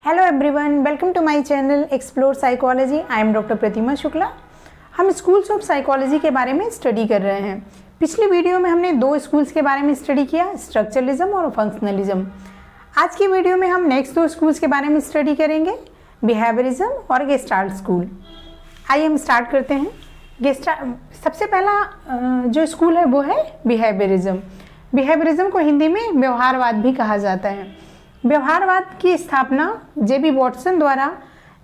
Hello everyone, welcome to my channel explore psychology. I am doctor Pratima Shukla. हम schools of psychology के बारे में study कर रहे हैं। पिछली वीडियो में हमने दो स्कूल्स के बारे में स्टडी किया, स्ट्रक्चरलिज्म और फंक्शनलिज्म। आज की वीडियो में हम नेक्स्ट दो स्कूल्स के बारे में स्टडी करेंगे, बिहेवियरिज्म और गेस्टाल्ट स्कूल। आइए हम स्टार्ट करते हैं। सबसे पहला जो स्कूल है वो है बिहेवियरिज्म। बिहेवियरिज्म को हिंदी में व्यवहारवाद भी कहा जाता है। व्यवहारवाद की स्थापना जेबी वॉटसन द्वारा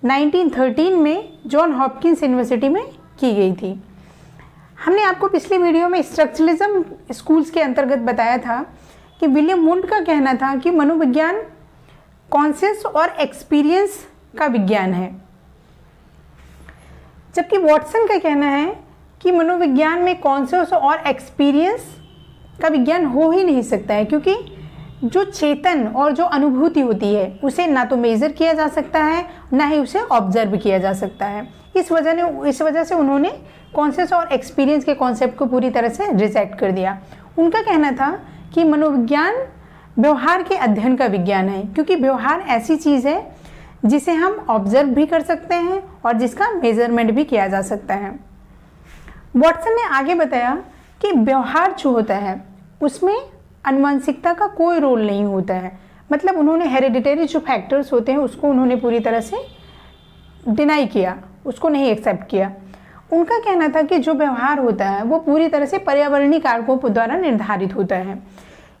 1913 में जॉन हॉपकिंस यूनिवर्सिटी में की गई थी। हमने आपको पिछली वीडियो में स्ट्रक्चरलिज्म स्कूल्स के अंतर्गत बताया था कि विलियम वुंड का कहना था कि मनोविज्ञान कॉन्शियस और एक्सपीरियंस का विज्ञान है, जबकि वॉटसन का कहना है कि मनोविज्ञान में कॉन्शियस और एक्सपीरियंस का विज्ञान हो ही नहीं सकता है, क्योंकि जो चेतन और जो अनुभूति होती है उसे ना तो मेजर किया जा सकता है, ना ही उसे ऑब्जर्व किया जा सकता है। इस वजह से उन्होंने कॉन्शियस और एक्सपीरियंस के कॉन्सेप्ट को पूरी तरह से रिजेक्ट कर दिया। उनका कहना था कि मनोविज्ञान व्यवहार के अध्ययन का विज्ञान है, क्योंकि व्यवहार ऐसी चीज़ है जिसे हम ऑब्जर्व भी कर सकते हैं और जिसका मेजरमेंट भी किया जा सकता है। वॉटसन ने आगे बताया कि व्यवहार जो होता है उसमें आनुवंशिकता का कोई रोल नहीं होता है। मतलब उन्होंने हेरिडिटरी जो फैक्टर्स होते हैं उसको उन्होंने पूरी तरह से डिनाई किया, उसको नहीं एक्सेप्ट किया। उनका कहना था कि जो व्यवहार होता है वो पूरी तरह से पर्यावरणीय कारकों द्वारा निर्धारित होता है,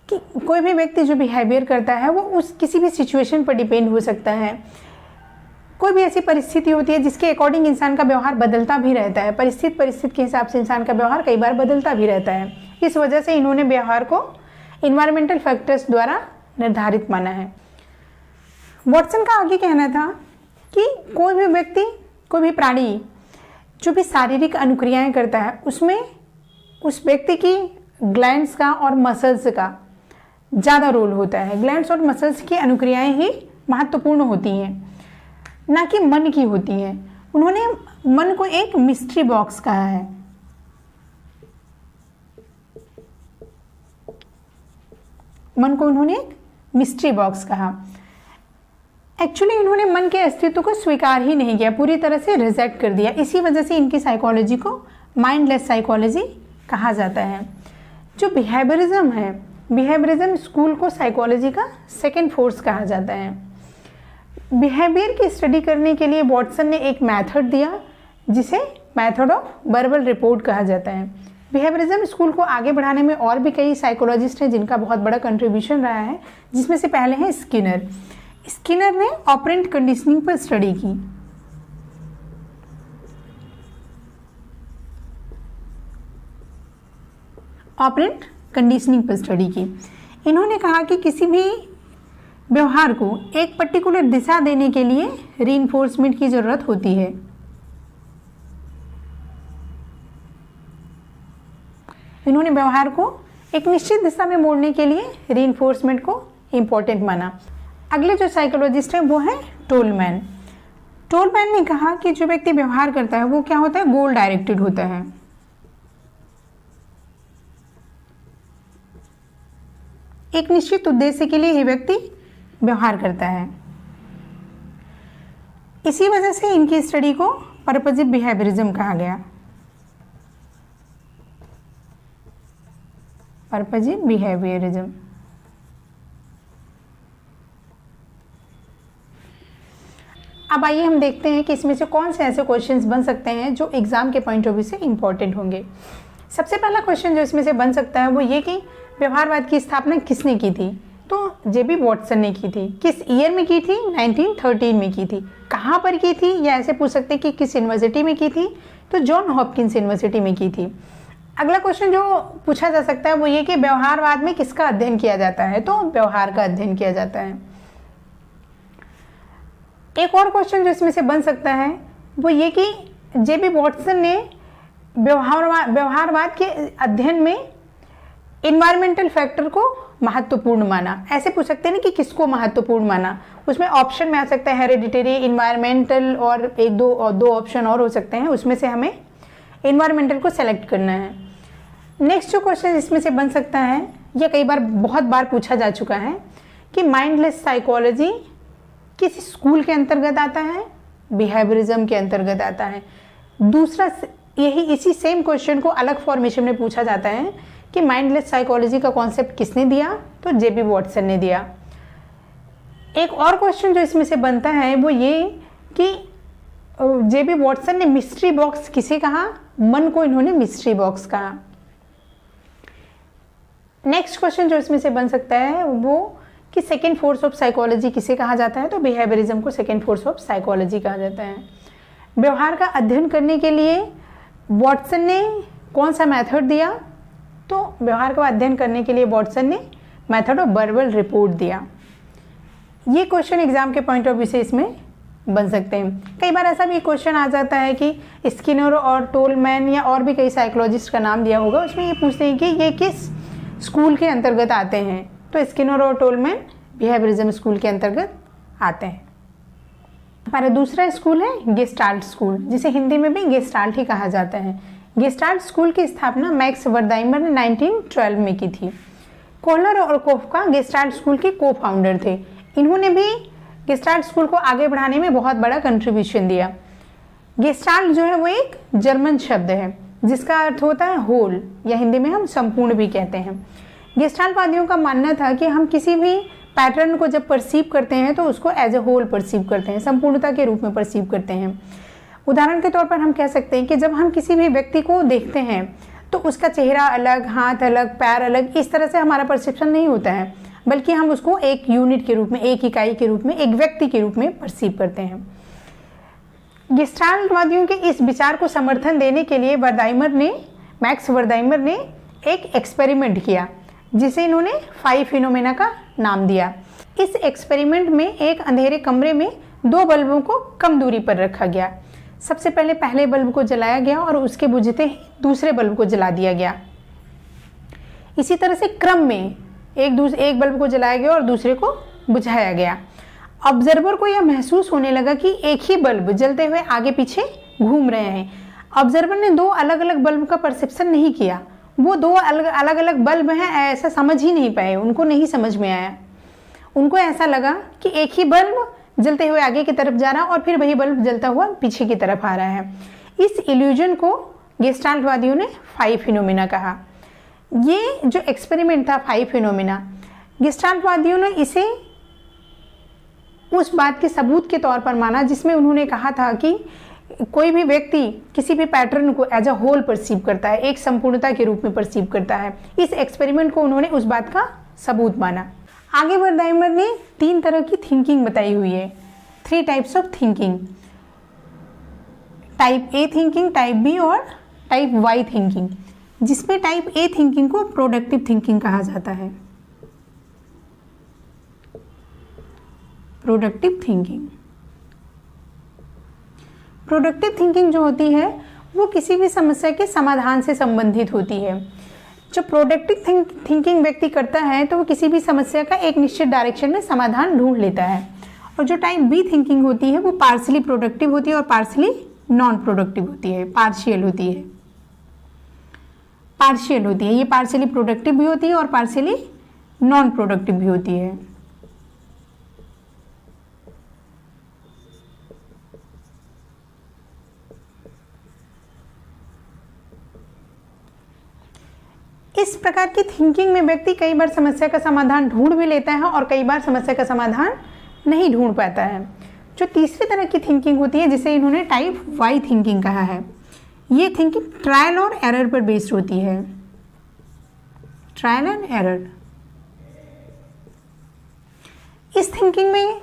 कि कोई भी व्यक्ति जो बिहेवियर करता है वो उस किसी भी सिचुएशन पर डिपेंड हो सकता है। कोई भी ऐसी परिस्थिति होती है जिसके अकॉर्डिंग इंसान का व्यवहार बदलता भी रहता है। परिस्थिति के हिसाब से इंसान का व्यवहार कई बार बदलता भी रहता है। इस वजह से इन्होंने व्यवहार को इन्वायरमेंटल फैक्टर्स द्वारा निर्धारित माना है। वॉटसन का आगे कहना था कि कोई भी व्यक्ति, कोई भी प्राणी जो भी शारीरिक अनुक्रियाएं करता है उसमें उस व्यक्ति की ग्लैंड्स का और मसल्स का ज़्यादा रोल होता है। ग्लैंड्स और मसल्स की अनुक्रियाएं ही महत्वपूर्ण होती हैं, ना कि मन की होती हैं। उन्होंने मन को एक मिस्ट्री बॉक्स कहा है। मन को उन्होंने एक मिस्ट्री बॉक्स कहा। एक्चुअली इन्होंने मन के अस्तित्व को स्वीकार ही नहीं किया, पूरी तरह से रिजेक्ट कर दिया। इसी वजह से इनकी साइकोलॉजी को माइंडलेस साइकोलॉजी कहा जाता है। जो बिहेवियरिज्म है, बिहेवियरिज्म स्कूल को साइकोलॉजी का सेकेंड फोर्स कहा जाता है। बिहेवियर की स्टडी करने के लिए वॉटसन ने एक मेथड दिया जिसे मेथड ऑफ वर्बल रिपोर्ट कहा जाता है। बिहेवियरिज्म स्कूल को आगे बढ़ाने में और भी कई साइकोलॉजिस्ट हैं जिनका बहुत बड़ा कंट्रीब्यूशन रहा है, जिसमें से पहले हैं स्किनर। स्किनर ने ऑपरेंट कंडीशनिंग पर स्टडी की। ऑपरेंट कंडीशनिंग पर स्टडी की। इन्होंने कहा कि किसी भी व्यवहार को एक पर्टिकुलर दिशा देने के लिए रीइंफोर्समेंट की जरूरत होती है। इन्होंने व्यवहार को एक निश्चित दिशा में मोड़ने के लिए रीइंफोर्समेंट को इम्पोर्टेंट माना। अगले जो साइकोलॉजिस्ट हैं वो है टोलमैन। टोलमैन ने कहा कि जो व्यक्ति व्यवहार करता है वो क्या होता है, गोल डायरेक्टेड होता है। एक निश्चित उद्देश्य के लिए ये व्यक्ति व्यवहार करता है। इसी वजह से इनकी स्टडी को पर्पजिव बिहेवियरिज्म कहा गया। Purposive behaviourism. अब आइए हम देखते हैं कि इसमें से कौन से ऐसे क्वेश्चंस बन सकते हैं जो एग्जाम के पॉइंट ऑफ व्यू से इंपॉर्टेंट होंगे। सबसे पहला क्वेश्चन जो इसमें से बन सकता है वो ये कि व्यवहारवाद की स्थापना किसने की थी। तो जेबी वॉटसन ने की थी। किस ईयर में की थी, 1913 में की थी। कहाँ पर की थी, या ऐसे पूछ सकते हैं कि किस यूनिवर्सिटी में की थी, तो जॉन हॉपकिंस यूनिवर्सिटी में की थी। अगला क्वेश्चन जो पूछा जा सकता है वो ये कि व्यवहारवाद में किसका अध्ययन किया जाता है, तो व्यवहार का अध्ययन किया जाता है। एक और क्वेश्चन जो इसमें से बन सकता है वो ये कि जेबी वॉटसन ने व्यवहारवाद के अध्ययन में इन्वायरमेंटल फैक्टर को महत्वपूर्ण माना। ऐसे पूछ सकते हैं ना कि किसको महत्वपूर्ण माना। उसमें ऑप्शन में आ सकता है हेरिडिटरी, इन्वायरमेंटल और एक दो ऑप्शन और हो सकते हैं। उसमें से हमें इन्वायरमेंटल को सेलेक्ट करना है। नेक्स्ट जो क्वेश्चन इसमें से बन सकता है, यह कई बार बहुत बार पूछा जा चुका है कि माइंडलेस साइकोलॉजी किस स्कूल के अंतर्गत आता है? बिहेवियरिज्म के अंतर्गत आता है। दूसरा, यही इसी सेम क्वेश्चन को अलग फॉर्मेशन में पूछा जाता है कि माइंडलेस साइकोलॉजी का कॉन्सेप्ट किसने दिया? तो जेबी वॉटसन ने दिया। एक और क्वेश्चन जो इसमें से बनता है वो ये कि जेबी वॉटसन ने मिस्ट्री बॉक्स किसे कहा? मन को इन्होंने मिस्ट्री बॉक्स कहा। नेक्स्ट क्वेश्चन जो इसमें से बन सकता है वो कि सेकेंड फोर्स ऑफ साइकोलॉजी किसे कहा जाता है? तो बिहेवियरिज्म को सेकेंड फोर्स ऑफ साइकोलॉजी कहा जाता है। व्यवहार का अध्ययन करने के लिए वॉटसन ने कौन सा मेथड दिया? तो व्यवहार का अध्ययन करने के लिए वॉटसन ने मेथड ऑफ वर्बल रिपोर्ट दिया। ये क्वेश्चन एग्जाम के पॉइंट ऑफ व्यू से इसमें बन सकते हैं। कई बार ऐसा भी क्वेश्चन आ जाता है कि स्किनर और टोलमैन या और भी कई साइकोलॉजिस्ट का नाम दिया होगा, उसमें ये पूछते हैं कि ये किस स्कूल के अंतर्गत आते हैं? तो स्किनर और टोलमैन बिहेवियरिज्म स्कूल के अंतर्गत आते हैं। हमारा दूसरा स्कूल है गेस्टाल्ट स्कूल, जिसे हिंदी में भी गेस्टाल्ट ही कहा जाता है। गेस्टाल्ट स्कूल की स्थापना मैक्स वर्दाइमर ने 1912 में की थी। कोहलर और कोफका गेस्टाल्ट स्कूल के को फाउंडर थे। इन्होंने भी गेस्टाल्ट स्कूल को आगे बढ़ाने में बहुत बड़ा कंट्रीब्यूशन दिया। गेस्टाल्ट जो है वो एक जर्मन शब्द है जिसका अर्थ होता है होल, या हिंदी में हम संपूर्ण भी कहते हैं। गेस्टाल्टवादियों का मानना था कि हम किसी भी पैटर्न को जब परसीव करते हैं तो उसको एज ए होल परसीव करते हैं, संपूर्णता के रूप में परसीव करते हैं। उदाहरण के तौर पर हम कह सकते हैं कि जब हम किसी भी व्यक्ति को देखते हैं तो उसका चेहरा अलग, हाथ अलग, पैर अलग, इस तरह से हमारा परसेप्शन नहीं होता है, बल्कि हम उसको एक यूनिट के रूप में, एक इकाई के रूप में, एक व्यक्ति के रूप में परसीव करते हैं। गेस्टाल्टवादियों के इस विचार को समर्थन देने के लिए मैक्स वर्दाइमर ने एक एक्सपेरिमेंट किया जिसे इन्होंने 5 फिनोमेना का नाम दिया। इस एक्सपेरिमेंट में एक अंधेरे कमरे में 2 बल्बों को कम दूरी पर रखा गया। सबसे पहले पहले बल्ब को जलाया गया और उसके बुझते ही दूसरे बल्ब को जला दिया गया। इसी तरह से क्रम में एक बल्ब को जलाया गया और दूसरे को बुझाया गया। ऑब्जर्वर को यह महसूस होने लगा कि एक ही बल्ब जलते हुए आगे पीछे घूम रहे हैं। ऑब्जर्वर ने 2 अलग अलग बल्ब का परसेप्शन नहीं किया, वो 2 अलग अलग बल्ब हैं ऐसा समझ ही नहीं पाए, उनको नहीं समझ में आया। उनको ऐसा लगा कि एक ही बल्ब जलते हुए आगे की तरफ जा रहा और फिर वही बल्ब जलता हुआ पीछे की तरफ आ रहा है। इस इल्यूजन को गेस्टाल्टवादियों ने 5 फिनोमेना कहा। ये जो एक्सपेरिमेंट था 5 फिनोमेना, गेस्टाल्टवादियों ने इसे उस बात के सबूत के तौर पर माना जिसमें उन्होंने कहा था कि कोई भी व्यक्ति किसी भी पैटर्न को एज अ होल परसीव करता है, एक संपूर्णता के रूप में परसीव करता है। इस एक्सपेरिमेंट को उन्होंने उस बात का सबूत माना। आगे वर्दाइमर ने 3 तरह की थिंकिंग बताई हुई है, 3 types of thinking, type A thinking, type B और टाइप वाई थिंकिंग, जिसमें टाइप ए थिंकिंग को प्रोडक्टिव थिंकिंग कहा जाता है। प्रोडक्टिव थिंकिंग जो होती है वो किसी भी समस्या के समाधान से संबंधित होती है। जो प्रोडक्टिव थिंकिंग व्यक्ति करता है तो वो किसी भी समस्या का एक निश्चित डायरेक्शन में समाधान ढूंढ लेता है। और जो टाइप बी थिंकिंग होती है वो पार्शली प्रोडक्टिव होती है और पार्शली नॉन प्रोडक्टिव होती है, पार्शियल होती है। ये पार्शली प्रोडक्टिव भी होती है और पार्शली नॉन प्रोडक्टिव भी होती है। इस प्रकार की थिंकिंग में व्यक्ति कई बार समस्या का समाधान ढूंढ भी लेता है और कई बार समस्या का समाधान नहीं ढूंढ पाता है। जो तीसरी तरह की थिंकिंग होती है जिसे इन्होंने टाइप वाई थिंकिंग कहा है, ये थिंकिंग ट्रायल और एरर पर बेस्ड होती है। Trial and error. इस थिंकिंग में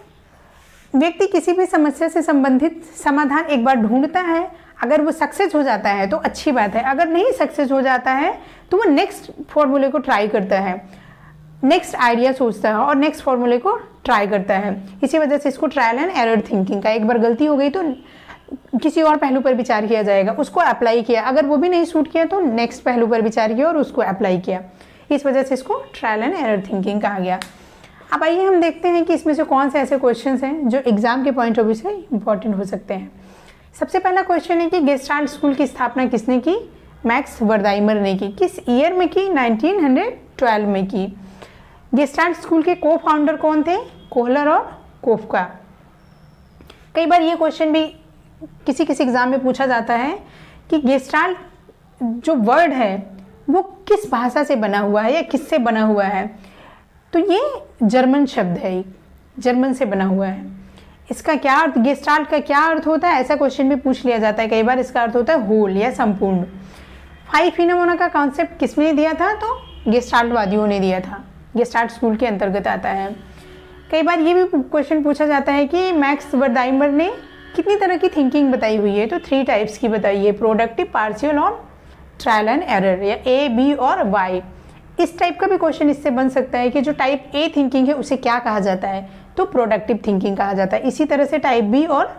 व्यक्ति किसी भी समस्या से संबंधित समाधान एक बार ढूंढता है, अगर वो सक्सेस हो जाता है तो अच्छी बात है, अगर नहीं सक्सेस हो जाता है तो वो नेक्स्ट फॉर्मूले को ट्राई करता है, नेक्स्ट आइडिया सोचता है और नेक्स्ट फॉर्मूले को ट्राई करता है। इसी वजह से इसको ट्रायल एंड एरर थिंकिंग का, एक बार गलती हो गई तो किसी और पहलू पर विचार किया जाएगा, उसको अप्लाई किया, अगर वो भी नहीं सूट किया तो नेक्स्ट पहलू पर विचार किया और उसको अप्लाई किया। इस वजह से इसको ट्रायल एंड एरर थिंकिंग कहा गया। अब आइए हम देखते हैं कि इसमें से कौन से ऐसे क्वेश्चंस हैं जो एग्जाम के पॉइंट ऑफ व्यू से इंपॉर्टेंट हो सकते हैं। सबसे पहला क्वेश्चन है कि गेस्टाल्ट स्कूल की स्थापना किसने की? मैक्स वर्दाइमर ने की। किस ईयर में की? 1912 में की। गेस्टाल्ट स्कूल के को फाउंडर कौन थे? कोहलर और कोफका। कई बार ये क्वेश्चन भी किसी किसी एग्जाम में पूछा जाता है कि गेस्टाल्ट जो वर्ड है वो किस भाषा से बना हुआ है या किससे बना हुआ है। तो ये जर्मन शब्द है, जर्मन से बना हुआ है। इसका क्या अर्थ, गेस्टाल्ट का क्या अर्थ होता है, ऐसा क्वेश्चन भी पूछ लिया जाता है कई बार। इसका अर्थ होता है होल या संपूर्ण। 5 फिनोमेना का कॉन्सेप्ट किसने दिया था, तो गेस्टाल्टवादियों ने दिया था, गेस्टाल्ट स्कूल के अंतर्गत आता है। कई बार ये भी क्वेश्चन पूछा जाता है कि मैक्स वर्दाइमर ने कितनी तरह की थिंकिंग बताई हुई है, तो 3 टाइप्स की बताई है, प्रोडक्टिव, पार्शियल और ट्रायल एंड एरर, या A, B और Y। इस टाइप का भी क्वेश्चन इससे बन सकता है कि जो टाइप A थिंकिंग है उसे क्या कहा जाता है, तो प्रोडक्टिव थिंकिंग कहा जाता है। इसी तरह से टाइप B और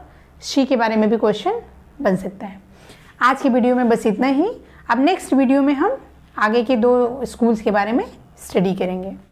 C के बारे में भी क्वेश्चन बन सकता है। आज की वीडियो में बस इतना ही। अब नेक्स्ट वीडियो में हम आगे के 2 स्कूल्स के बारे में स्टडी करेंगे।